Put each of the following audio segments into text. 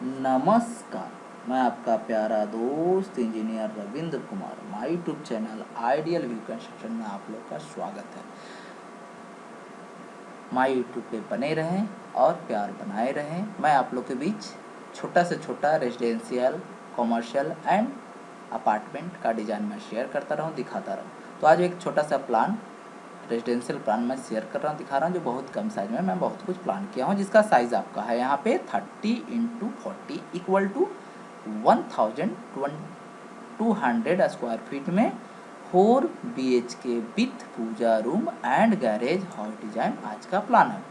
नमस्कार, मैं आपका प्यारा दोस्त engineer Ravindra Kumar. My YouTube channel ideal view construction में आप लोग का स्वागत है। माय यूट्यूब पे बने रहें और प्यार बनाए रहें। मैं आप लोग के बीच छोटा से छोटा रेजिडेंशियल, कमर्शियल एंड अपार्टमेंट का डिज़ाइन मैं शेयर करता रहूं, दिखाता रहूं। तो आज एक छोटा सा प्लान, रेजिडेंशियल प्लान मैं शेयर कर रहा हूँ, दिखा रहा हूँ, जो बहुत कम साइज में मैं बहुत कुछ प्लान किया हूँ, जिसका साइज़ आपका है यहाँ पे 30x40 equal to 1200 square feet में 4 BHK with puja room and garage house design आज का प्लान है।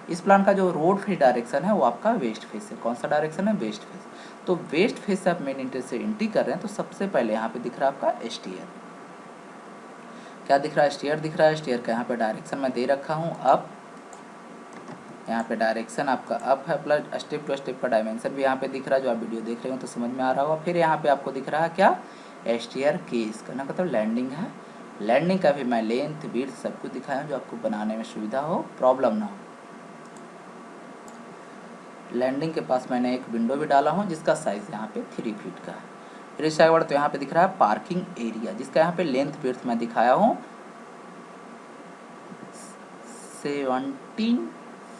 इस प्लान का जो रोड फेस डायरेक्शन है वो आपका वेस्ट फेस है। कौन सा डायरेक्शन है? West face. तो वेस्ट फेस से आप मेन एंट्रेंस से एंट्री कर रहे हैं तो सबसे पहले यहाँ पे दिख रहा है आपका स्टेयर। क्या दिख रहा है? स्टेयर दिख रहा है। स्टेयर का यहाँ पे डायरेक्शन मैं दे रखा हूँ अप। यहाँ पे डायरेक्शन आपका अप है, प्लस स्टेप टू स्टेप का डायमेंशन भी यहाँ पे दिख रहा है। जो आप वीडियो देख रहे हो तो समझ में आ रहा होगा। फिर यहाँ पे आपको दिख रहा है क्या? स्टेयर केस करना मतलब लैंडिंग है। लैंडिंग का भी मैं लेंथ विड्थ सब कुछ दिखाया हूँ, जो आपको बनाने में सुविधा हो, प्रॉब्लम ना हो। लैंडिंग के पास मैंने एक विंडो भी डाला हूँ, जिसका साइज यहाँ पे 3 फीट का है। फिर इस साइड तो यहाँ पे दिख रहा है पार्किंग एरिया, जिसका यहाँ पे लेंथ विड्थ मैं दिखाया हूँ 17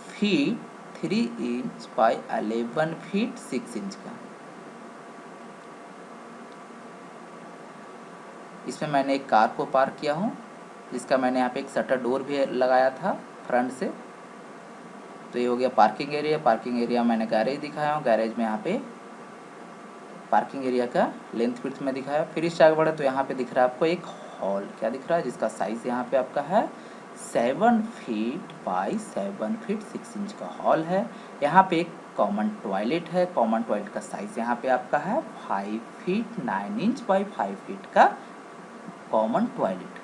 feet 3 inch by 11 feet 6 inch का। इसमें मैंने एक कार को पार्क किया हूँ, जिसका मैंने यहाँ पे एक शटर डोर भी लगाया था फ्रंट से। तो ये हो गया पार्किंग एरिया। पार्किंग एरिया मैंने गैरेज दिखाया हूँ। गैरेज में यहाँ पे पार्किंग एरिया का लेंथ विड्थ में दिखाया। फिर इस आगे बढ़े तो यहाँ पे दिख रहा है आपको एक हॉल। क्या दिख रहा है? जिसका साइज यहाँ पे आपका है 7 फीट बाई 7 फीट 6 इंच का हॉल है। यहाँ पे एक कॉमन टॉयलेट है। कॉमन टॉयलेट का साइज यहाँ पे आपका है 5 फीट 9 इंच बाई 5 फीट का कॉमन टॉयलेट।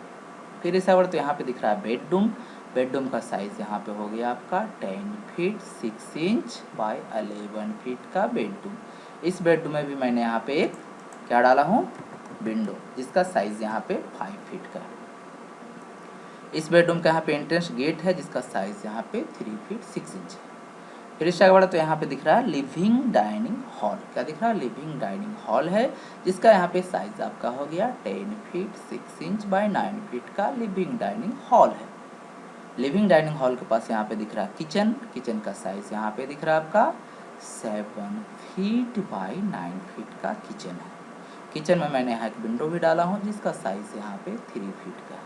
फिर इस आगे तो यहाँ पे दिख रहा है बेडरूम। बेडरूम का साइज यहाँ पे हो गया आपका 10 फीट 6 इंच बाई 11 फीट का बेडरूम। इस बेडरूम में भी मैंने यहाँ पे एक क्या डाला हूँ? विंडो, जिसका साइज यहाँ पे 5 फीट का है। इस बेडरूम का यहाँ पे एंट्रेंस गेट है, जिसका साइज यहाँ पे 3 फीट 6 इंच है। फिर इस आगे बढ़ा तो यहाँ पे दिख रहा है लिविंग डाइनिंग हॉल। क्या दिख रहा है? लिविंग डाइनिंग हॉल है, जिसका यहाँ पे साइज आपका हो गया 10 फीट 6 इंच बाई 9 फीट का लिविंग डाइनिंग हॉल है। लिविंग डाइनिंग हॉल के पास यहाँ पे दिख रहा है किचन। किचन का साइज यहाँ पे दिख रहा है आपका 7 फीट बाई 9 फीट का किचन है। किचन में मैंने यहाँ एक विंडो भी डाला हूँ, जिसका साइज यहाँ पे 3 फीट का है।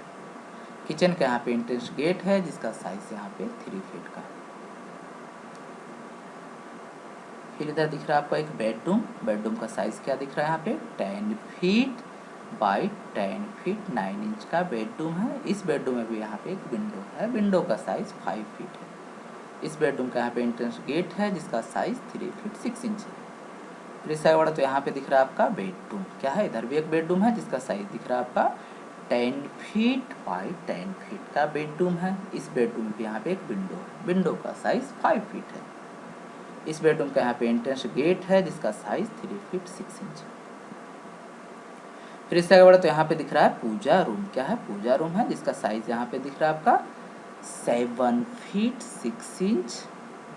किचन का यहाँ पे एंट्रेंस गेट है, जिसका साइज यहाँ पे 3 फीट का है। फिर इधर दिख रहा है आपका एक बेडरूम। बेडरूम का साइज क्या दिख रहा है? यहाँ पे 10 फीट बाई 10 फीट 9 इंच का बेडरूम है। इस बेडरूम में भी यहाँ पे एक विंडो है। विंडो का साइज 5 फीट है। इस बेडरूम का यहाँ पे एंट्रेंस गेट है, जिसका साइज 3 फीट 6 इंच है। फिर इस साइड वाला तो यहाँ पे दिख रहा है आपका बेडरूम। क्या है? इधर भी एक बेडरूम है, जिसका साइज दिख रहा है आपका 10 फीट बाई 10 फीट का बेडरूम है। इस बेडरूम पे यहाँ पे एक विंडो है। विंडो का साइज 5 फीट है। इस बेडरूम का यहाँ पे एंट्रेंस गेट है, जिसका साइज 3 फीट 6 इंच है। फिर इससे आगे बढ़े तो यहाँ पे दिख रहा है पूजा रूम। क्या है? पूजा रूम है, जिसका साइज यहाँ पे दिख रहा है आपका 7 feet 6 inch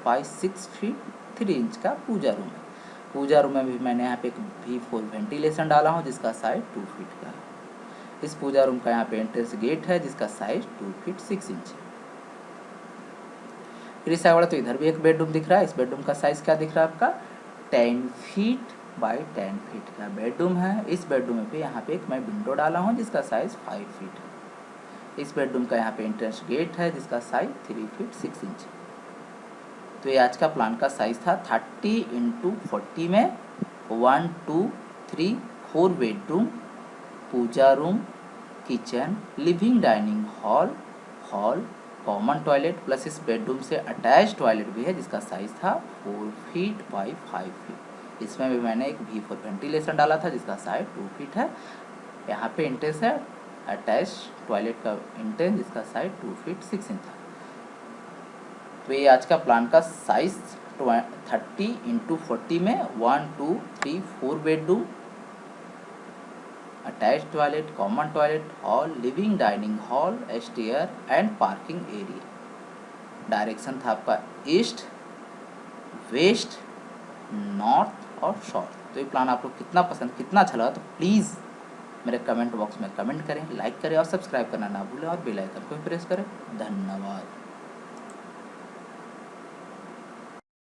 by 6 feet 3 inch का पूजा रूम है। पूजा रूम में भी मैंने यहाँ पे एक V4 वेंटिलेशन डाला हूँ, जिसका साइज 2 फीट का है। इस पूजा रूम का यहाँ पे एंट्रेंस गेट है, जिसका साइज 2 फीट 6 इंच है। फिर इस आगे तो इधर भी एक बेडरूम दिख रहा है। इस बेडरूम का साइज क्या दिख रहा है आपका? 10 फीट बाई 10 फीट का बेडरूम है। इस बेडरूम में भी यहाँ पे एक मैं विंडो डाला हूँ, जिसका साइज 5 फीट है। इस बेडरूम का यहाँ पे एंट्रेंस गेट है, जिसका साइज 3 फीट 6 इंच है। तो ये आज का प्लान का साइज था 30x40 में 1 2 3 4 bedroom, puja room, kitchen, living dining hall, common toilet, plus इस बेडरूम से अटैच टॉयलेट भी है, जिसका साइज था 4 फीट बाई 5 फीट। इसमें भी मैंने एक V4 वेंटिलेशन डाला था, जिसका साइज 2 फीट है। यहाँ पे इंटेंस है अटैच टॉयलेट का इंटेंस, जिसका साइज 2 फीट 6 इंच था। तो ये आज का प्लान का साइज 30x40 में 1 2 3 4 bedroom, attach toilet, common toilet, hall, living dining hall, stair and parking area. Direction था आपका ईस्ट, वेस्ट नॉर्थ और साउथ। तो ये प्लान आप लोग कितना पसंद, कितना अच्छा लगा, तो प्लीज़ मेरे कमेंट बॉक्स में कमेंट करें, लाइक करें और सब्सक्राइब करना ना भूलें और बेल आइकन को प्रेस करें। धन्यवाद।